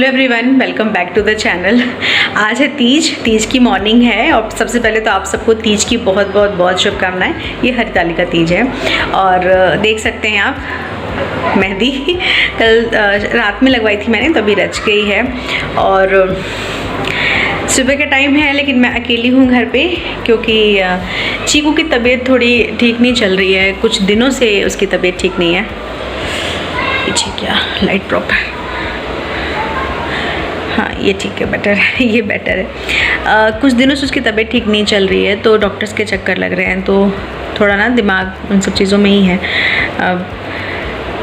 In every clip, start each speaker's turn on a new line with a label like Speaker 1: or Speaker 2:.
Speaker 1: Hello everyone, welcome back to the channel. आज है तीज की मॉर्निंग है और सबसे पहले तो आप सबको तीज की बहुत बहुत बहुत शुभकामनाएं। ये हरितालिका तीज है और देख सकते हैं आप मेहंदी कल रात में लगवाई थी मैंने, तो अभी रच गई है। और सुबह का टाइम है लेकिन मैं अकेली हूँ घर पे, क्योंकि चीकू की तबीयत थोड़ी ठीक नहीं चल रही है। कुछ दिनों से उसकी तबीयत ठीक नहीं है। पीछे क्या लाइट प्रॉपर, हाँ ये ठीक है, बेटर है, ये बेटर है। कुछ दिनों से उसकी तबीयत ठीक नहीं चल रही है, तो डॉक्टर्स के चक्कर लग रहे हैं, तो थोड़ा ना दिमाग उन सब चीज़ों में ही है।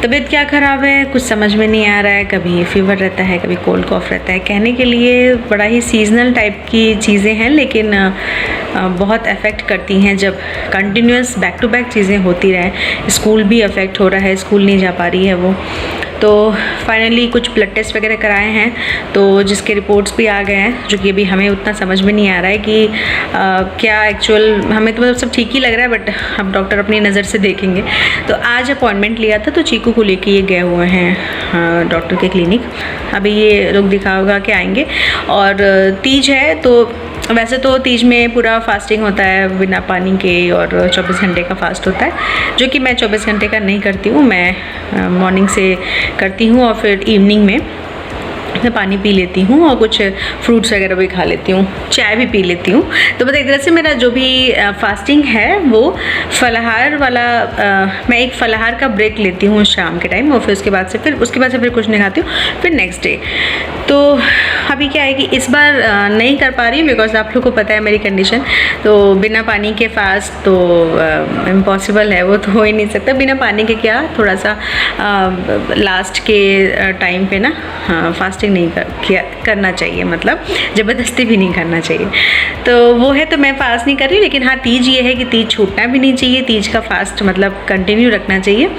Speaker 1: तबीयत क्या ख़राब है कुछ समझ में नहीं आ रहा है। कभी फीवर रहता है, कभी कोल्ड कॉफ रहता है। कहने के लिए बड़ा ही सीजनल टाइप की चीज़ें हैं, लेकिन बहुत अफेक्ट करती हैं जब कंटिन्यूस बैक टू बैक चीज़ें होती रहें। स्कूल भी अफेक्ट हो रहा है, स्कूल नहीं जा पा रही है वो। तो फाइनली कुछ ब्लड टेस्ट वगैरह कराए हैं, तो जिसके रिपोर्ट्स भी आ गए हैं, जो कि अभी हमें उतना समझ में नहीं आ रहा है कि क्या एक्चुअल, हमें तो मतलब सब ठीक ही लग रहा है, बट अब डॉक्टर अपनी नज़र से देखेंगे। तो आज अपॉइंटमेंट लिया था, तो चीकू को लेके ये गए हुए हैं डॉक्टर के क्लिनिक। अभी ये लोग दिखाओगा कि आएंगे। और तीज है, तो वैसे तो तीज में पूरा फास्टिंग होता है बिना पानी के, और 24 घंटे का फास्ट होता है, जो कि मैं 24 घंटे का नहीं करती हूँ। मैं मॉर्निंग से करती हूँ और फिर इवनिंग में मैं पानी पी लेती हूँ और कुछ फ्रूट्स वगैरह भी खा लेती हूँ, चाय भी पी लेती हूँ। तो मतलब एक तरह से मेरा जो भी फास्टिंग है वो फलाहार वाला, मैं एक फलाहार का ब्रेक लेती हूँ शाम के टाइम, और फिर उसके बाद से फिर कुछ नहीं खाती हूँ, फिर नेक्स्ट डे। तो अभी क्या है कि इस बार नहीं कर पा रही, बिकॉज आप लोग को पता है मेरी कंडीशन, तो बिना पानी के फास्ट तो इम्पॉसिबल है, वो तो हो ही नहीं सकता बिना पानी के। क्या थोड़ा सा लास्ट के टाइम पे ना फास्टिंग नहीं करना चाहिए, मतलब ज़बरदस्ती भी नहीं करना चाहिए। तो वो है, तो मैं फास्ट नहीं कर रही। लेकिन हाँ, तीज ये है कि तीज छूटना भी नहीं चाहिए, तीज का फास्ट मतलब कंटिन्यू रखना चाहिए।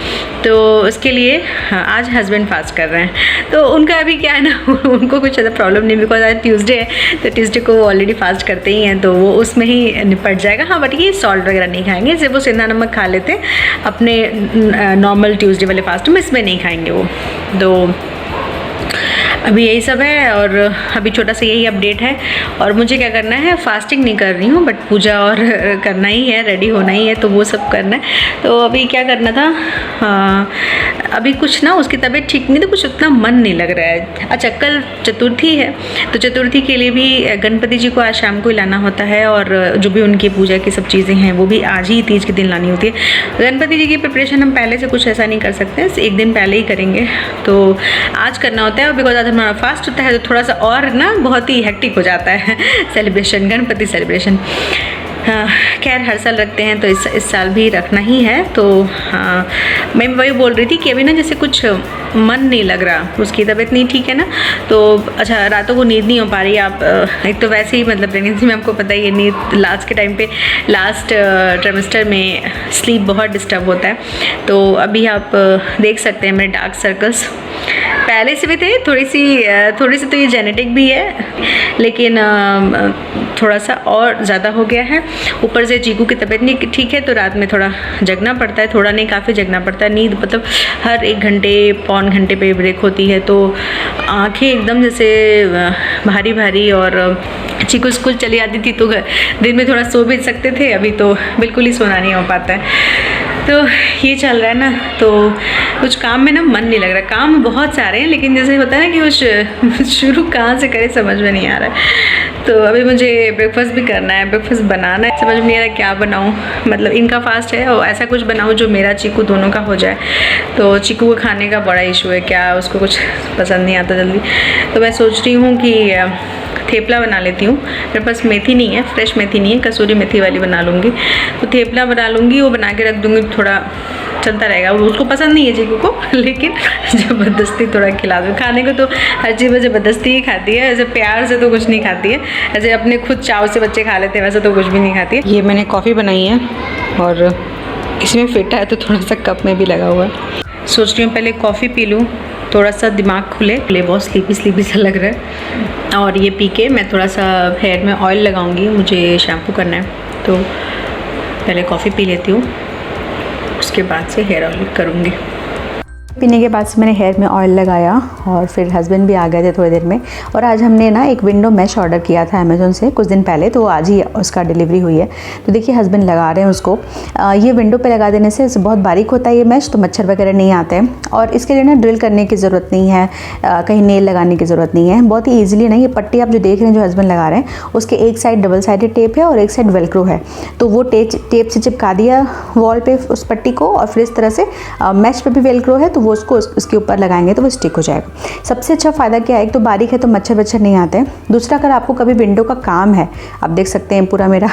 Speaker 1: तो उसके लिए आज हस्बैंड फास्ट कर रहे हैं, तो उनका अभी क्या है ना उनको कुछ ज़्यादा प्रॉब्लम नहीं, बिकॉज आज ट्यूसडे है, तो ट्यूसडे को वो ऑलरेडी फास्ट करते ही हैं, तो वो उसमें ही निपट जाएगा। हाँ, बट ये सॉल्ट वगैरह नहीं खाएंगे, सिर्फ वो सेंधा नमक खा लेते हैं अपने नॉर्मल ट्यूसडे वाले फास्ट में, इसमें नहीं खाएंगे वो। तो अभी यही सब है, और अभी छोटा सा यही अपडेट है। और मुझे क्या करना है, फास्टिंग नहीं कर रही हूँ, बट पूजा और करना ही है, रेडी होना ही है, तो वो सब करना है। तो अभी क्या करना था, अभी कुछ ना उसकी तबीयत ठीक नहीं, तो कुछ उतना मन नहीं लग रहा है। अच्छा, कल चतुर्थी है, तो चतुर्थी के लिए भी गणपति जी को आज शाम को ही लाना होता है, और जो भी उनकी पूजा की सब चीज़ें हैं वो भी आज ही तीज के दिन लानी होती है। गणपति जी की प्रिपरेशन हम पहले से कुछ ऐसा नहीं कर सकते, एक दिन पहले ही करेंगे, तो आज करना होता है। और बिकॉज आज हमारा फास्ट होता है, तो थोड़ा सा और ना बहुत ही हेक्टिक हो जाता है सेलिब्रेशन, गणपति सेलिब्रेशन। खैर हर साल रखते हैं, तो इस साल भी रखना ही है। तो मैं वही बोल रही थी कि अभी ना जैसे कुछ मन नहीं लग रहा, उसकी तबीयत नहीं ठीक है ना, तो अच्छा रातों को नींद नहीं हो पा रही। आप एक तो वैसे ही मतलब प्रेगनेंसी में आपको पता ही है, नींद लास्ट के टाइम पे, लास्ट ट्राइमेस्टर में स्लीप बहुत डिस्टर्ब होता है। तो अभी आप देख सकते हैं मेरे डार्क सर्कल्स पहले से भी थे, थोड़ी सी तो ये जेनेटिक भी है, लेकिन थोड़ा सा और ज़्यादा हो गया है। ऊपर से चीकू की तबीयत नहीं ठीक है, तो रात में थोड़ा जगना पड़ता है, थोड़ा नहीं काफ़ी जगना पड़ता है। नींद मतलब हर 1 घंटे पौन घंटे पे ब्रेक होती है, तो आँखें एकदम जैसे भारी भारी। और चीकू स्कूल चली आती थी तो दिन में थोड़ा सो भी सकते थे, अभी तो बिल्कुल ही सोना नहीं हो पाता है। तो ये चल रहा है ना, तो कुछ काम में ना मन नहीं लग रहा। काम बहुत सारे हैं, लेकिन जैसे होता है ना कि कुछ शुरू कहाँ से करें समझ में नहीं आ रहा है। तो अभी मुझे ब्रेकफास्ट भी करना है, ब्रेकफास्ट बनाना है, समझ में नहीं आ रहा क्या बनाऊँ। मतलब इनका फास्ट है, और ऐसा कुछ बनाऊँ जो मेरा चीकू दोनों का हो जाए। तो चीकू को खाने का बड़ा इशू है, क्या उसको कुछ पसंद नहीं आता जल्दी। तो मैं सोच रही हूँ कि थेपला बना लेती हूँ। मेरे पास मेथी नहीं है, फ्रेश मेथी नहीं है, कसूरी मेथी वाली बना लूँगी। तो थेपला बना लूँगी, वो बना के रख दूँगी, थोड़ा चलता रहेगा। उसको पसंद नहीं है चीकू को, लेकिन ज़बरदस्ती थोड़ा खिला दूँ। खाने को तो हर चीज़ में ज़बरदस्ती ही खाती है, ऐसे प्यार से तो कुछ नहीं खाती है। ऐसे अपने खुद चाव से बच्चे खा लेते हैं, वैसे तो कुछ भी नहीं खाती है। ये मैंने कॉफ़ी बनाई है, और इसमें फिट है, तो थोड़ा सा कप में भी लगा हुआ है। सोच रही हूँ पहले कॉफ़ी पी लूँ, थोड़ा सा दिमाग खुले, बहुत स्लीपी सा लग रहा है। और ये पी के मैं थोड़ा सा हेयर में ऑयल लगाऊंगी, मुझे शैम्पू करना है, तो पहले कॉफ़ी पी लेती हूँ, उसके बाद से हेयर ऑयल करूँगी। पीने के बाद से मैंने हेयर में ऑयल लगाया और फिर हस्बैंड भी आ गए थे थोड़ी देर में। और आज हमने ना एक विंडो मैश ऑर्डर किया था अमेज़ोन से कुछ दिन पहले, तो आज ही उसका डिलीवरी हुई है। तो देखिए हस्बैंड लगा रहे हैं उसको। ये विंडो पे लगा देने से बहुत बारीक होता है ये मैश, तो मच्छर वगैरह नहीं आते हैं। और इसके लिए ना ड्रिल करने की ज़रूरत नहीं है, कहीं नेल लगाने की ज़रूरत नहीं है। बहुत ही ईजिली ना ये पट्टी आप जो देख रहे हैं जो हस्बैंड लगा रहे हैं, उसके एक साइड डबल साइडेड टेप है और एक साइड वेलक्रो है। तो वो टेप से चिपका दिया वॉल पे उस पट्टी को, और फिर इस तरह से मैश पे भी वेलक्रो है तो वो उसको उसके ऊपर लगाएंगे तो वो स्टिक हो जाएगा। सबसे अच्छा फ़ायदा क्या है, एक तो बारीक है तो मच्छर वच्छर नहीं आते हैं। दूसरा, अगर आपको कभी विंडो का काम है, आप देख सकते हैं पूरा मेरा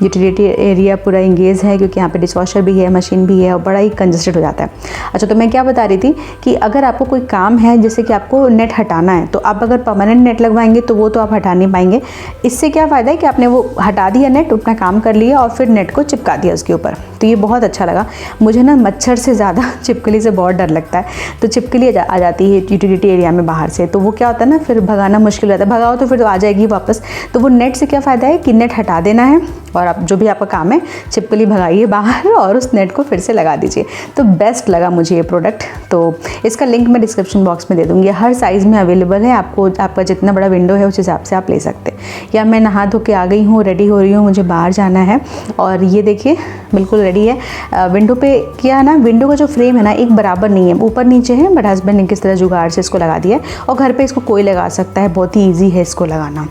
Speaker 1: यूटिलिटी एरिया पूरा इंगेज है, क्योंकि यहाँ पे डिशवॉशर भी है, मशीन भी है, और बड़ा ही कंजस्टेड हो जाता है। अच्छा, तो मैं क्या बता रही थी कि अगर आपको कोई काम है, जैसे कि आपको नेट हटाना है, तो आप अगर परमानेंट नेट लगवाएंगे तो वो तो आप हटा नहीं पाएंगे। इससे क्या फ़ायदा है कि आपने वो हटा दिया नेट, अपना काम कर लिया और फिर नेट को चिपका दिया उसके ऊपर। तो ये बहुत अच्छा लगा मुझे ना। मच्छर से ज़्यादा छिपकली से बहुत डर लगता है, तो छिपकली आ जाती है यूटिलिटी एरिया में बाहर से, तो वो क्या होता है ना, फिर भगाना मुश्किल रहता है। भगाओ तो फिर तो आ जाएगी वापस। तो वो नेट से क्या फ़ायदा है कि नेट हटा देना है, और आप जो भी आपका काम है छिपकली भगाइए बाहर और उस नेट को फिर से लगा दीजिए। तो बेस्ट लगा मुझे ये प्रोडक्ट। तो इसका लिंक मैं डिस्क्रिप्शन बॉक्स में दे दूँगी। हर साइज़ में अवेलेबल है, आपको आपका जितना बड़ा विंडो है उस हिसाब से आप ले सकते हैं। या मैं नहा धो के आ गई हूँ, रेडी हो रही हूँ, मुझे बाहर जाना है, और ये देखिए बिल्कुल रेडी है। विंडो पे क्या है ना, विंडो का जो फ्रेम है ना एक बराबर नहीं है, ऊपर नीचे है, बट हस्बैंड ने किस तरह जुगाड़ से इसको लगा दिया है। और घर पे इसको कोई लगा सकता है, बहुत ही ईजी है इसको लगाना।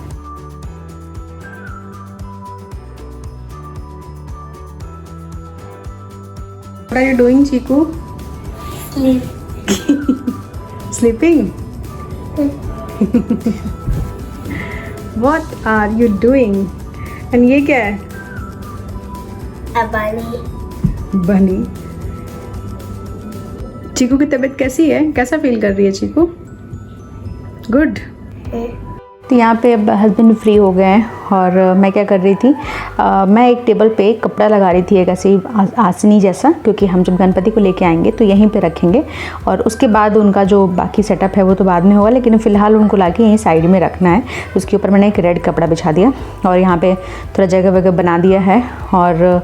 Speaker 1: What are you doing, Chiku? Sleeping? What are you doing? And ये क्या है? बनी। चीकू की तबीयत कैसी है? कैसा फील कर रही है चीकू? गुड। तो यहाँ पे अब हस्बैंड फ्री हो गए हैं, और मैं क्या कर रही थी, मैं एक टेबल पे एक कपड़ा लगा रही थी, एक ऐसी आसनी जैसा, क्योंकि हम जब गणपति को लेके आएंगे तो यहीं पे रखेंगे, और उसके बाद उनका जो बाकी सेटअप है वो तो बाद में होगा, लेकिन फ़िलहाल उनको लाके यहीं साइड में रखना है। उसके ऊपर मैंने एक रेड कपड़ा बिछा दिया, और यहाँ पे थोड़ा जगह वगैरह बना दिया है। और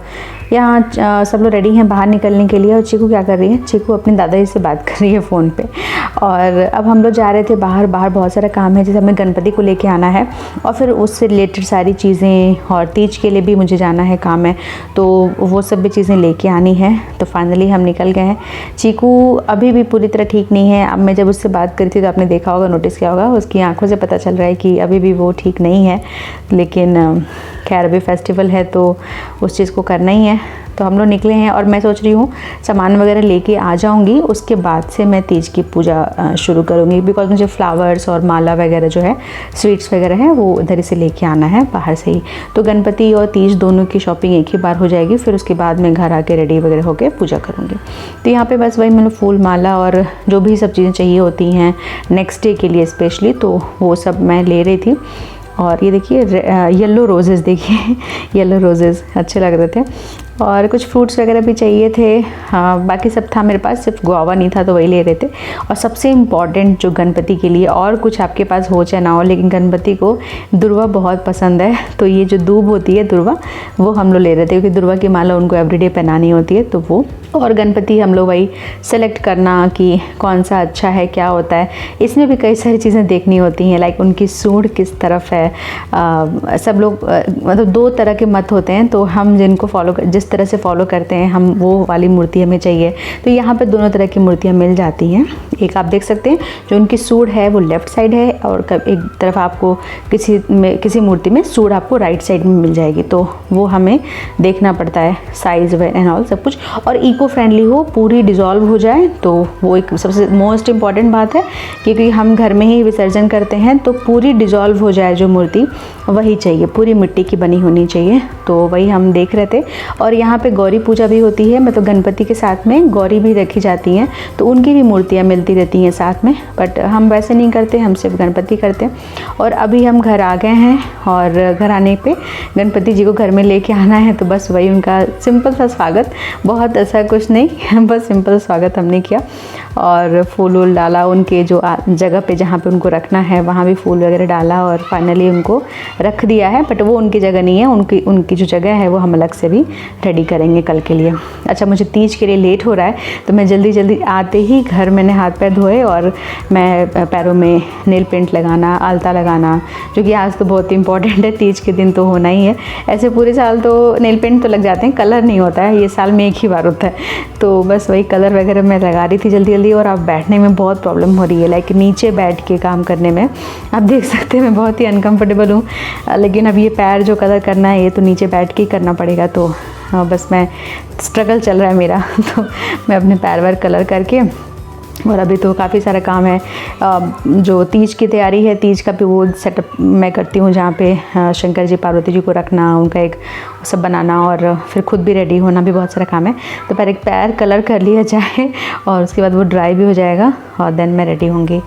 Speaker 1: यहाँ सब लोग रेडी हैं बाहर निकलने के लिए। और चीकू क्या कर रही है, चीकू अपनी दादाजी से बात कर रही है फ़ोन पे। और अब हम लोग जा रहे थे बाहर बहुत सारा काम है, जैसे हमें गणपति को लेके आना है, और फिर उससे रिलेटेड सारी चीज़ें, और तीज के लिए भी मुझे जाना है, काम है, तो वो सब भी चीज़ें लेके आनी है। तो फाइनली हम निकल गए हैं। चीकू अभी भी पूरी तरह ठीक नहीं है। अब मैं जब उससे बात करी थी तो आपने देखा होगा, नोटिस किया होगा, उसकी आंखों से पता चल रहा है कि अभी भी वो ठीक नहीं है। लेकिन खैर अभी फेस्टिवल है तो उस चीज़ को करना ही है। तो हम लोग निकले हैं, और मैं सोच रही हूँ सामान वगैरह लेके आ जाऊँगी, उसके बाद से मैं तीज की पूजा शुरू करूँगी, बिकॉज मुझे फ्लावर्स और माला वगैरह जो है, स्वीट्स वगैरह है, वो इधर से लेके आना है बाहर से ही। तो गणपति और तीज दोनों की शॉपिंग एक ही बार हो जाएगी, फिर उसके बाद मैं घर आके रेडी वगैरह होकर पूजा करूँगी। तो यहाँ पर बस वही मैंने फूल माला और जो भी सब चीज़ें चाहिए होती हैं नेक्स्ट डे के लिए स्पेशली, तो वो सब मैं ले रही थी। और ये देखिए येलो रोजेस, देखिए येलो रोजेस अच्छे लग रहे थे, और कुछ फ्रूट्स वगैरह भी चाहिए थे। हाँ, बाकी सब था मेरे पास, सिर्फ गुआवा नहीं था तो वही ले रहे थे। और सबसे इम्पॉर्टेंट जो गणपति के लिए, और कुछ आपके पास हो चाहे ना हो, लेकिन गणपति को दुर्वा बहुत पसंद है, तो ये जो दूब होती है दुर्वा, वो हम लोग ले रहे थे, क्योंकि दुर्वा की माला उनको एवरीडे पहनानी होती है, तो वो। और गणपति हम लोग वही सेलेक्ट करना कि कौन सा अच्छा है, क्या होता है। इसमें भी कई सारी चीज़ें देखनी होती हैं, लाइक उनकी सूंड किस तरफ है। सब लोग मतलब दो तरह के मत होते हैं, तो हम जिनको जिस तरह से फॉलो करते हैं, हम वो वाली मूर्ति हमें चाहिए। तो यहाँ पे दोनों तरह की मूर्तियाँ मिल जाती हैं। एक आप देख सकते हैं जो उनकी सूंड है वो लेफ़्ट साइड है, और एक तरफ आपको किसी मूर्ति में सूंड आपको राइट साइड में मिल जाएगी। तो वो हमें देखना पड़ता है, साइज़ एंड ऑल सब कुछ, और इको फ्रेंडली हो, पूरी डिज़ोल्व हो जाए, तो वो एक सबसे मोस्ट इम्पॉर्टेंट बात है, क्योंकि हम घर में ही विसर्जन करते हैं, तो पूरी डिज़ोल्व हो जाए जो मूर्ति, वही चाहिए, पूरी मिट्टी की बनी होनी चाहिए। तो वही हम देख रहे थे। और यहाँ पे गौरी पूजा भी होती है, मतलब गणपति के साथ में गौरी भी रखी जाती हैं, तो उनकी भी मूर्तियाँ मिलती रहती हैं साथ में, बट हम वैसे नहीं करते, हम सिर्फ गणपति करते हैं। और अभी हम घर आ गए हैं, और घर आने पे गणपति जी को घर में लेके आना है, तो बस वही उनका सिंपल सा स्वागत, बहुत ऐसा कुछ नहीं, बस सिंपल स्वागत हमने किया। और फूल वूल डाला, उनके जो जगह पे जहाँ पे उनको रखना है वहाँ भी फूल वगैरह डाला और फाइनली उनको रख दिया है। बट वो उनकी जगह नहीं है, उनकी जो जगह है वो हम अलग से भी रेडी करेंगे कल के लिए। अच्छा, मुझे तीज के लिए लेट हो रहा है तो मैं जल्दी जल्दी आते ही घर मैंने हाथ पैर धोए और मैं पैरों में नेल पेंट लगाना, आलता लगाना, जो कि आज तो बहुत इंपॉर्टेंट है, तीज के दिन तो होना ही है। ऐसे पूरे साल तो नेल पेंट तो लग जाते हैं, कलर नहीं होता है, ये साल में एक ही बार होता है। तो बस वही कलर वगैरह मैं लगा रही थी जल्दी जल्दी। और अब बैठने में बहुत प्रॉब्लम हो रही है, लाइक नीचे बैठ के काम करने में। आप देख सकते हैं मैं बहुत ही अनकम्फर्टेबल हूँ, लेकिन अब ये पैर जो कलर करना है ये तो नीचे बैठ के ही करना पड़ेगा। तो बस मैं स्ट्रगल चल रहा है मेरा तो मैं अपने पैर वैर कलर करके, और अभी तो काफ़ी सारा काम है। जो तीज की तैयारी है, तीज का भी वो सेटअप मैं करती हूँ, जहाँ पे शंकर जी पार्वती जी को रखना, उनका एक सब बनाना और फिर खुद भी रेडी होना, भी बहुत सारा काम है। तो पहले एक पैर कलर कर लिया जाए और उसके बाद वो ड्राई भी हो जाएगा और देन मैं रेडी होंगी।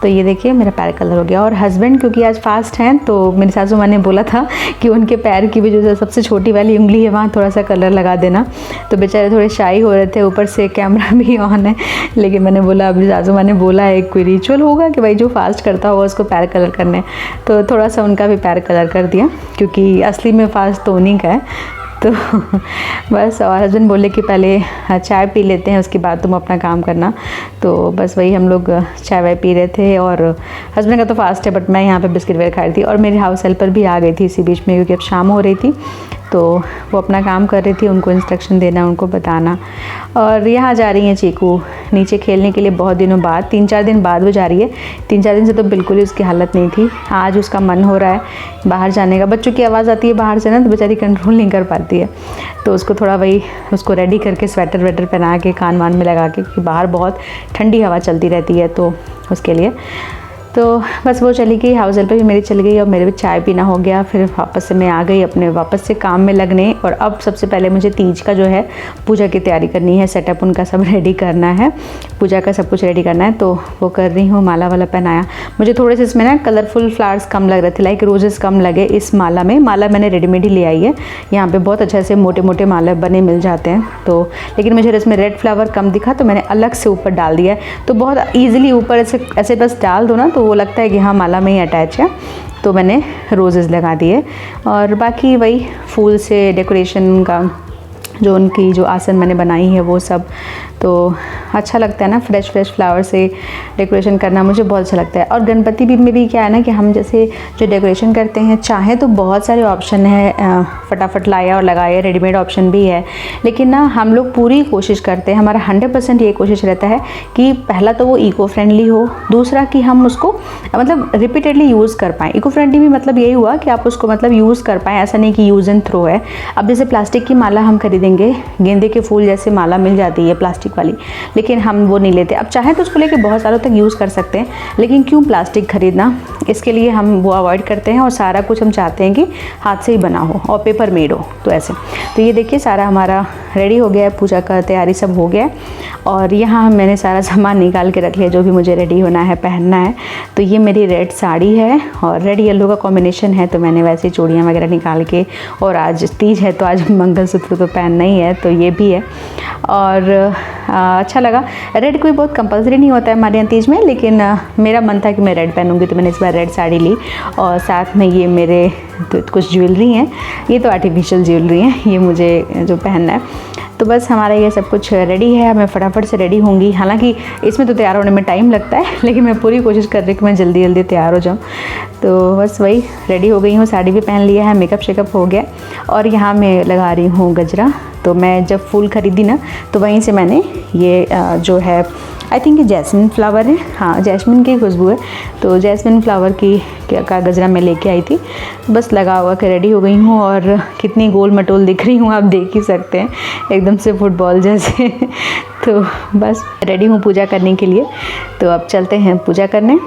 Speaker 1: तो ये देखिए मेरा पैर कलर हो गया। और हस्बैंड क्योंकि आज फास्ट हैं तो मेरी सासू माँ ने बोला था कि उनके पैर की भी जो सबसे छोटी वाली उंगली है वहाँ थोड़ा सा कलर लगा देना। तो बेचारे थोड़े शाई हो रहे थे, ऊपर से कैमरा भी ऑन है, लेकिन मैंने बोला, अभी सासू माँ ने बोला है कोई रिचुअल होगा कि भाई जो फास्ट करता होगा उसको पैर कलर करने, तो थोड़ा सा उनका भी पैर कलर कर दिया, क्योंकि असली में फास्ट तो उन्हीं का है। तो बस, और हस्बैंड बोले कि पहले चाय पी लेते हैं उसके बाद तुम अपना काम करना। तो बस वही हम लोग चाय वाय पी रहे थे। और हस्बैंड का तो फास्ट है, बट मैं यहाँ पे बिस्किट वगैरह खा रही थी। और मेरी हाउस हेल्पर भी आ गई थी इसी बीच में, क्योंकि अब शाम हो रही थी तो वो अपना काम कर रही थी, उनको इंस्ट्रक्शन देना, उनको बताना। और यहाँ जा रही हैं चीकू नीचे खेलने के लिए, बहुत दिनों बाद, 3-4 दिन बाद वो जा रही है। 3-4 दिन से तो बिल्कुल ही उसकी हालत नहीं थी। आज उसका मन हो रहा है बाहर जाने का। बच्चों की आवाज़ आती है बाहर से ना, तो बेचारी कंट्रोल नहीं कर पाती है। तो उसको थोड़ा वही उसको रेडी करके स्वेटर वेटर पहना के, कान वान में लगा के, क्योंकि बाहर बहुत ठंडी हवा चलती रहती है, तो उसके लिए तो बस वो चली गई, हाउस हेल्पर भी मेरी चली गई और मेरे भी चाय पीना हो गया। फिर वापस से मैं आ गई अपने वापस से काम में लगने। और अब सबसे पहले मुझे तीज का जो है पूजा की तैयारी करनी है, सेटअप उनका सब रेडी करना है, पूजा का सब कुछ रेडी करना है। तो वो कर रही हूँ। माला वाला पहनाया, मुझे थोड़े से इसमें ना कलरफुल फ्लावर्स कम लग रहे थे, लाइक रोजेस कम लगे इस माला में। माला मैंने रेडीमेड ही ले आई है, यहाँ पे बहुत अच्छे से मोटे मोटे माला बने मिल जाते हैं। तो लेकिन मुझे इसमें रेड फ्लावर कम दिखा तो मैंने अलग से ऊपर डाल दिया है। तो बहुत ईजिली ऊपर ऐसे बस डाल दो ना, तो वो लगता है कि हाँ माला में ही अटैच है। तो मैंने रोजेज़ लगा दिए और बाकी वही फूल से डेकोरेशन का, जो उनकी जो आसन मैंने बनाई है वो सब। तो अच्छा लगता है ना, फ्रेश फ्लावर से डेकोरेशन करना मुझे बहुत अच्छा लगता है। और गणपति में भी क्या है ना कि हम जैसे जो डेकोरेशन करते हैं, चाहे तो बहुत सारे ऑप्शन है, फटाफट लाया और लगाया, रेडीमेड ऑप्शन भी है। लेकिन ना हम लोग पूरी कोशिश करते हैं, हमारा 100% ये कोशिश रहता है कि पहला तो वो इको फ्रेंडली हो, दूसरा कि हम उसको मतलब रिपीटेडली यूज़ कर पाएँ। इको फ्रेंडली भी मतलब यही हुआ कि आप उसको मतलब यूज़ कर पाएँ, ऐसा नहीं कि यूज़ एंड थ्रो है। अब जैसे प्लास्टिक की माला हम खरीदेंगे, गेंदे के फूल जैसे माला मिल जाती है प्लास्टिक वाली, लेकिन हम वो नहीं लेते। अब चाहे तो उसको लेके बहुत सालों तक यूज़ कर सकते हैं, लेकिन क्यों प्लास्टिक खरीदना, इसके लिए हम वो अवॉइड करते हैं। और सारा कुछ हम चाहते हैं कि हाथ से ही बना हो और पेपर मेड हो, तो ऐसे। तो ये देखिए सारा हमारा रेडी हो गया है, पूजा का तैयारी सब हो गया है। और यहाँ मैंने सारा सामान निकाल के रख लिया जो भी मुझे रेडी होना है, पहनना है। तो ये मेरी रेड साड़ी है और रेड येलो का कॉम्बिनेशन है, तो मैंने वैसे चूड़ियाँ वगैरह निकाल के, और आज तीज है तो आज मंगलसूत्र तो पहनना ही है, तो ये भी है। और अच्छा लगा। रेड कोई बहुत कंपलसरी नहीं होता है हमारे यहाँ तीज में, लेकिन मेरा मन था कि मैं रेड पहनूंगी, तो मैंने इस बार रेड साड़ी ली। और साथ में ये मेरे तो कुछ ज्वेलरी हैं, ये तो आर्टिफिशियल ज्वेलरी हैं, ये मुझे जो पहनना है। तो बस हमारा ये सब कुछ रेडी है, मैं फटाफट से रेडी होंगी। हालांकि इसमें तो तैयार होने में टाइम लगता है, लेकिन मैं पूरी कोशिश कर रही हूँ कि मैं जल्दी जल्दी तैयार हो जाऊँ। तो बस वही रेडी हो गई हूँ, साड़ी भी पहन लिया है, मेकअप शेकअप हो गया। और यहाँ मैं लगा रही हूँ गजरा। तो मैं जब फूल ख़रीदी ना, तो वहीं से मैंने ये जो है, आई थिंक ये जैस्मिन फ्लावर है, हाँ जैस्मिन की खुशबू है, तो जैस्मिन फ्लावर का गजरा मैं लेके आई थी। बस लगा हुआ के रेडी हो गई हूँ। और कितनी गोल मटोल दिख रही हूँ आप देख ही सकते हैं, एकदम से फुटबॉल जैसे। तो बस रेडी हूँ पूजा करने के लिए। तो अब चलते हैं पूजा करने।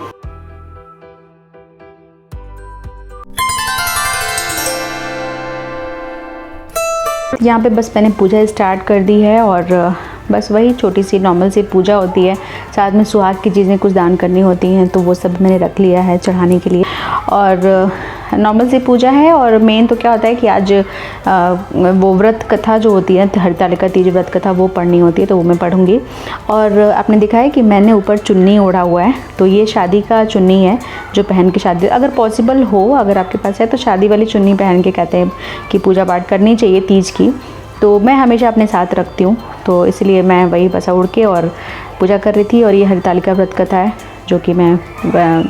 Speaker 1: यहाँ पे बस मैंने पूजा स्टार्ट कर दी है, और बस वही छोटी सी नॉर्मल सी पूजा होती है। साथ में सुहाग की चीज़ें कुछ दान करनी होती हैं, तो वो सब मैंने रख लिया है चढ़ाने के लिए। और नॉर्मल सी पूजा है। और मेन तो क्या होता है कि आज वो व्रत कथा जो होती है, हरतालिका तीज व्रत कथा, वो पढ़नी होती है, तो वो मैं पढ़ूंगी। और आपने देखा है कि मैंने ऊपर चुन्नी ओढ़ा हुआ है, तो ये शादी का चुन्नी है जो पहन के शादी, अगर पॉसिबल हो, अगर आपके पास है तो शादी वाली चुन्नी पहन के कहते हैं कि पूजा पाठ करनी चाहिए तीज की। तो मैं हमेशा अपने साथ रखती हूँ, तो इसलिए मैं वही बस उड़ के और पूजा कर रही थी। और ये हरतालिका व्रत कथा है जो कि मैं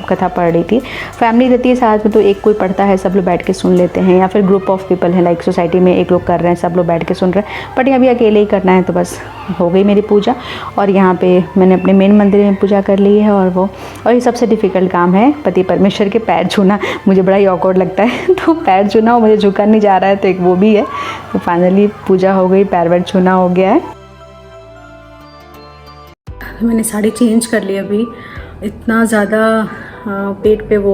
Speaker 1: कथा पढ़ रही थी। फैमिली रहती है साथ में तो एक कोई पढ़ता है, सब लोग बैठ के सुन लेते हैं, या फिर ग्रुप ऑफ पीपल है, लाइक सोसाइटी में एक लोग कर रहे हैं, सब लोग बैठ के सुन रहे हैं। बट अभी अकेले ही करना है, तो बस हो गई मेरी पूजा। और यहाँ पे मैंने अपने मेन मंदिर में पूजा कर ली है। और ये सबसे डिफ़िकल्ट काम है, पति परमेश्वर के पैर छूना। मुझे बड़ा ही ऑकवर्ड लगता है तो पैर छूना, और मुझे झुका नहीं जा रहा है, तो एक वो भी है। तो फाइनली पूजा हो गई, पैर वैर छूना हो गया है। मैंने साड़ी चेंज कर ली अभी, इतना ज़्यादा पेट पे वो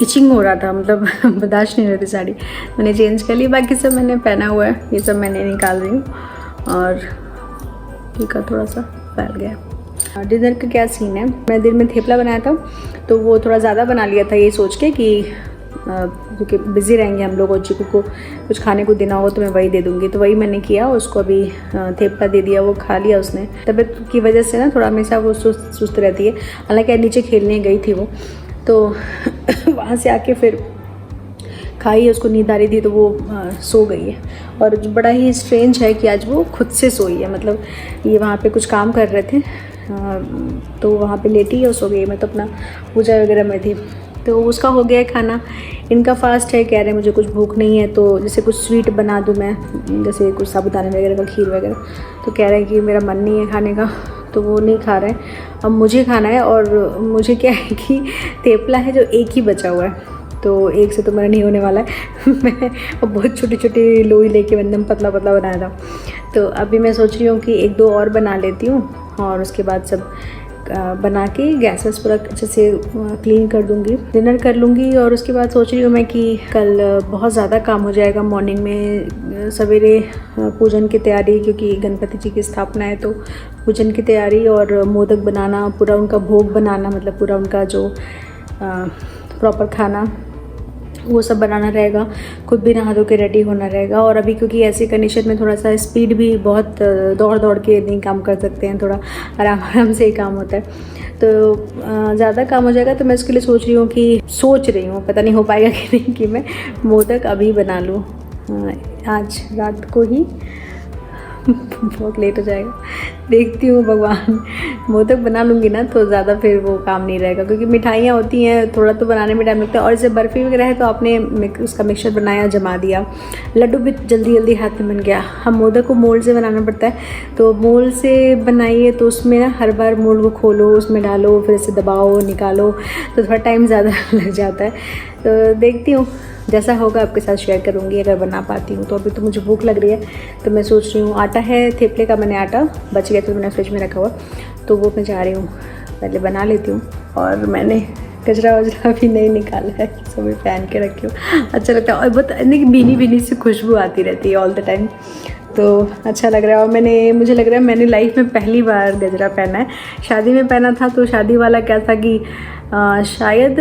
Speaker 1: इचिंग हो रहा था, मतलब बर्दाश्त नहीं हो रही थी साड़ी। मैंने चेंज कर ली, बाकी सब मैंने पहना हुआ है, ये सब मैंने निकाल रही हूँ। और टीका थोड़ा सा फैल गया। डिनर का क्या सीन है, मैं दिन में थेपला बनाया था, तो वो थोड़ा ज़्यादा बना लिया था, ये सोच के कि क्योंकि बिज़ी रहेंगे हम लोग और चीकू को कुछ खाने को देना होगा तो मैं वही दे दूँगी। तो वही मैंने किया, उसको अभी थेपला दे दिया, वो खा लिया उसने। तबीयत की वजह से ना थोड़ा हमेशा वो सुस्त रहती है, हालांकि नीचे खेलने गई थी वो, तो वहाँ से आके फिर खाई, उसको नींद आ रही थी तो वो सो गई है। और बड़ा ही स्ट्रेंज है कि आज वो खुद से सोई है, मतलब ये वहाँ पे कुछ काम कर रहे थे तो वहाँ पे लेटी है, सो गई। मैं तो अपना पूजा वगैरह में थी, तो उसका हो गया है खाना। इनका फास्ट है, कह रहे हैं मुझे कुछ भूख नहीं है, तो जैसे कुछ स्वीट बना दूं मैं, जैसे कुछ साबुदाने वगैरह का खीर वगैरह, तो कह रहे हैं कि मेरा मन नहीं है खाने का, तो वो नहीं खा रहे हैं। अब मुझे खाना है, और मुझे क्या है कि थेपला है जो एक ही बचा हुआ है, तो एक से तो मेरा नहीं होने वाला है। मैं बहुत छोटी छोटी लोई लेके एकदम पतला पतला बनाया था, तो अभी मैं सोच रही हूँ कि एक दो और बना लेती हूँ, और उसके बाद सब बना के गैस वैस पूरा अच्छे से क्लीन कर दूँगी, डिनर कर लूँगी। और उसके बाद सोच रही हूँ मैं कि कल बहुत ज़्यादा काम हो जाएगा। मॉर्निंग में सवेरे पूजन की तैयारी, क्योंकि गणपति जी की स्थापना है, तो पूजन की तैयारी और मोदक बनाना, पूरा उनका भोग बनाना, मतलब पूरा उनका जो प्रॉपर खाना वो सब बनाना रहेगा, खुद भी नहा धो के रेडी होना रहेगा। और अभी क्योंकि ऐसी कंडीशन में थोड़ा सा स्पीड भी बहुत दौड़ दौड़ के नहीं काम कर सकते हैं, थोड़ा आराम आराम से ही काम होता है, तो ज़्यादा काम हो जाएगा। तो मैं इसके लिए सोच रही हूँ पता नहीं हो पाएगा कि नहीं, कि मैं मोदक अभी बना लूँ आज रात को ही। बहुत लेट हो जाएगा, देखती हूँ भगवान। मोदक बना लूँगी ना तो ज़्यादा फिर वो काम नहीं रहेगा, क्योंकि मिठाइयाँ होती हैं थोड़ा तो बनाने में टाइम लगता है। और जैसे बर्फ़ी वगैरह है तो आपने उसका मिक्सचर बनाया, जमा दिया, लड्डू भी जल्दी जल्दी हाथ में बन गया। हम मोदक को मोल्ड से बनाना पड़ता है, तो मोल्ड से बनाइए तो उसमें ना हर बार मोल्ड को खोलो, उसमें डालो, फिर इसे दबाओ, निकालो, तो थोड़ा टाइम ज़्यादा लग जाता है। तो देखती हूँ, जैसा होगा आपके साथ शेयर करूँगी अगर बना पाती हूँ। तो अभी तो मुझे भूख लग रही है, तो मैं सोच रही हूँ, आटा है थेपले का, मैंने आटा बच गया तो मैंने फ्रिज में रखा हुआ, तो वो मैं जा रही हूँ पहले बना लेती हूँ। और मैंने कचरा वजरा भी नहीं निकाला है, सभी पहन के रखी हूँ, अच्छा लगता है। और बहुत भीनी भीनी सी खुशबू आती रहती है ऑल द टाइम, तो अच्छा लग रहा है। और मुझे लग रहा है मैंने लाइफ में पहली बार गजरा पहना है। शादी में पहना था, तो शादी वाला क्या था कि शायद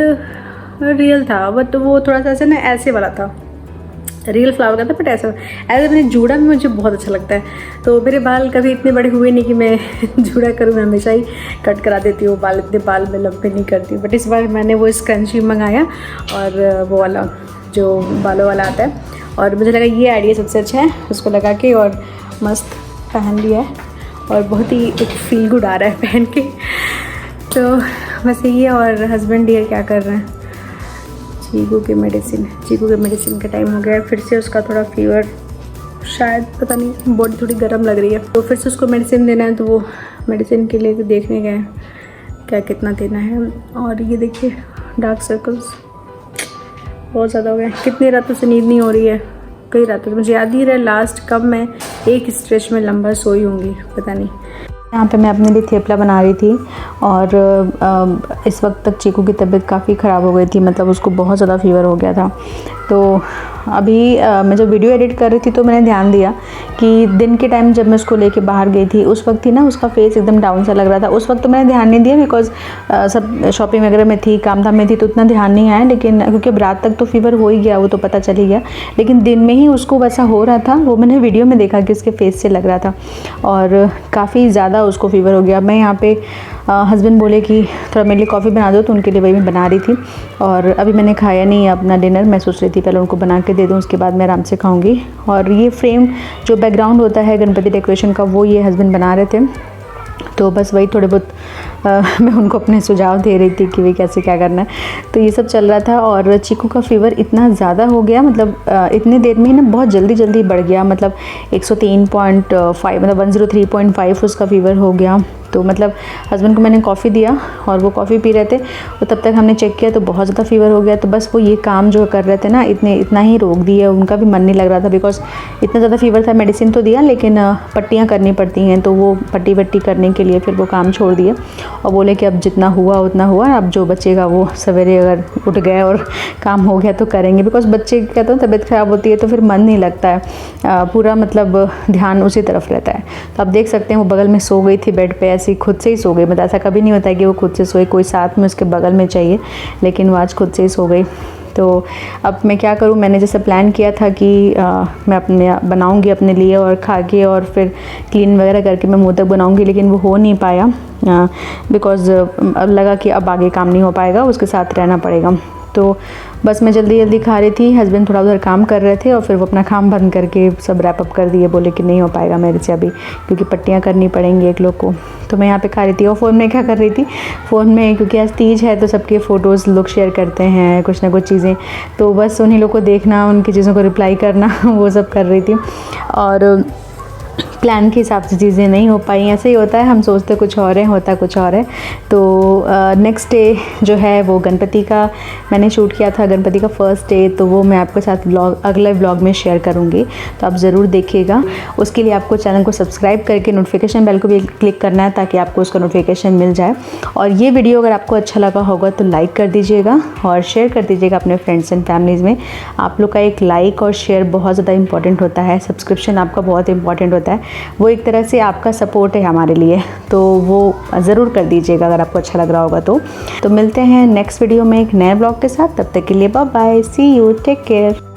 Speaker 1: रियल था, बट वो थोड़ा सा ऐसे ना ऐसे वाला था, रियल फ्लावर का था, बट ऐसा मैंने जूड़ा में मुझे बहुत अच्छा लगता है। तो मेरे बाल कभी इतने बड़े हुए नहीं कि मैं जूड़ा करूँ, मैं हमेशा ही कट करा देती हूँ बाल, इतने बाल में लंबे नहीं करती। बट इस बार मैंने वो स्क्रंची मंगाया, और वो वाला जो बालों वाला आता है, और मुझे लगा ये आइडिया सबसे अच्छा है, उसको लगा के और मस्त पहन लिया है, और बहुत ही एक फील गुड आ रहा है पहन के। तो बस ये, और हस्बैंड ये क्या कर रहे हैं, चीकू के मेडिसिन का टाइम हो गया है। फिर से उसका थोड़ा फीवर, शायद पता नहीं, बॉडी थोड़ी गर्म लग रही है, तो फिर से उसको मेडिसिन देना है, तो वो मेडिसिन के लिए देखने गए क्या कितना देना है। और ये देखिए डार्क सर्कल्स बहुत ज़्यादा हो गए, कितनी रातों से नींद नहीं हो रही है, कई रातों से। मुझे याद ही रहा लास्ट कब मैं एक स्ट्रेच में लंबा सोई होंगी, पता नहीं। यहाँ पे मैं अपने लिए थेपला बना रही थी, और इस वक्त तक चीकू की तबीयत काफ़ी ख़राब हो गई थी, मतलब उसको बहुत ज़्यादा फीवर हो गया था। तो अभी मैं जब वीडियो एडिट कर रही थी तो मैंने ध्यान दिया कि दिन के टाइम जब मैं उसको लेके बाहर गई थी उस वक्त ही ना उसका फेस एकदम डाउन सा लग रहा था। उस वक्त तो मैंने ध्यान नहीं दिया बिकॉज सब शॉपिंग वगैरह में थी, काम धाम में थी, तो उतना ध्यान नहीं आया। लेकिन क्योंकि रात तक तो फीवर हो ही गया, वो तो पता चल ही गया, लेकिन दिन में ही उसको वैसा हो रहा था, वो मैंने वीडियो में देखा कि उसके फेस से लग रहा था और काफ़ी ज़्यादा उसको फीवर हो गया। मैं यहाँ पे हस्बैंड बोले कि थोड़ा मेरे लिए कॉफ़ी बना दो, तो उनके लिए वही मैं बना रही थी। और अभी मैंने खाया नहीं है अपना डिनर, मैं सोच रही थी पहले उनको बना के दे दूँ, उसके बाद मैं आराम से खाऊंगी। और ये फ्रेम जो बैकग्राउंड होता है गणपति डेकोरेशन का, वो ये हस्बैंड बना रहे थे, तो बस वही थोड़े बहुत मैं उनको अपने सुझाव दे रही थी कि भाई कैसे क्या करना है। तो ये सब चल रहा था। और चीकू का फ़ीवर इतना ज़्यादा हो गया, मतलब इतने देर में ही ना बहुत जल्दी बढ़ गया, मतलब 103.5 मतलब 103.5 उसका फ़ीवर हो गया। तो मतलब हस्बैंड को मैंने कॉफ़ी दिया और वो कॉफ़ी पी रहे थे, और तब तक हमने चेक किया तो बहुत ज़्यादा फ़ीवर हो गया। तो बस वो ये काम जो कर रहे थे ना, इतना ही रोक दिया, उनका भी मन नहीं लग रहा था बिकॉज इतना ज़्यादा फ़ीवर था। मेडिसिन तो दिया लेकिन पट्टियाँ करनी पड़ती हैं, तो वो पट्टी वट्टी करने के लिए फिर वो काम छोड़ दिए और बोले कि अब जितना हुआ उतना हुआ, अब जो बचेगा वो सवेरे अगर उठ गए और काम हो गया तो करेंगे। बिकॉज बच्चे कहते हैं तबीयत ख़राब होती है तो फिर मन नहीं लगता है, पूरा मतलब ध्यान उसी तरफ रहता है। तो आप देख सकते हैं वो बगल में सो गई थी बेड पे, ऐसी खुद से ही सो गई। मतलब ऐसा कभी नहीं होता है कि वो खुद से सोए, कोई साथ में उसके बगल में चाहिए, लेकिन वो आज खुद से ही सो गई। तो अब मैं क्या करूँ, मैंने जैसे प्लान किया था कि मैं अपने बनाऊँगी अपने लिए और खा के और फिर क्लीन वगैरह करके मैं मोदक बनाऊँगी, लेकिन वो हो नहीं पाया बिकॉज़ अब लगा कि अब आगे काम नहीं हो पाएगा, उसके साथ रहना पड़ेगा। तो बस मैं जल्दी खा रही थी, हस्बैंड थोड़ा उधर काम कर रहे थे और फिर वो अपना काम बंद करके सब रैप अप कर दिए, बोले कि नहीं हो पाएगा मेरे से अभी, क्योंकि पट्टियाँ करनी पड़ेंगी एक लोग को। तो मैं यहाँ पे खा रही थी और फ़ोन में क्या कर रही थी, फ़ोन में क्योंकि आज तीज है तो सबके फ़ोटोज़ लोग शेयर करते हैं, कुछ ना कुछ चीज़ें, तो बस उन्हीं लोग को देखना, उनकी चीज़ों को रिप्लाई करना वो सब कर रही थी। और प्लान के हिसाब से चीज़ें नहीं हो पाई, ऐसे ही होता है, हम सोचते कुछ और है, होता कुछ और है। तो नेक्स्ट डे जो है वो गणपति का मैंने शूट किया था, गणपति का फर्स्ट डे, तो वो मैं आपके साथ अगले व्लॉग में शेयर करूँगी, तो आप ज़रूर देखिएगा। उसके लिए आपको चैनल को सब्सक्राइब करके नोटिफिकेशन बेल को भी क्लिक करना है ताकि आपको उसका नोटिफिकेशन मिल जाए। और ये वीडियो अगर आपको अच्छा लगा होगा तो लाइक कर दीजिएगा और शेयर कर दीजिएगा अपने फ्रेंड्स एंड फैमिलीज़ में। आप लोग का एक लाइक और शेयर बहुत ज़्यादा इंपॉर्टेंट होता है, सब्सक्रिप्शन आपका बहुत इंपॉर्टेंट होता है, वो एक तरह से आपका सपोर्ट है हमारे लिए, तो वो ज़रूर कर दीजिएगा अगर आपको अच्छा लग रहा होगा तो मिलते हैं नेक्स्ट वीडियो में एक नए ब्लॉग के साथ। तब तक के लिए bye bye, see you, take care.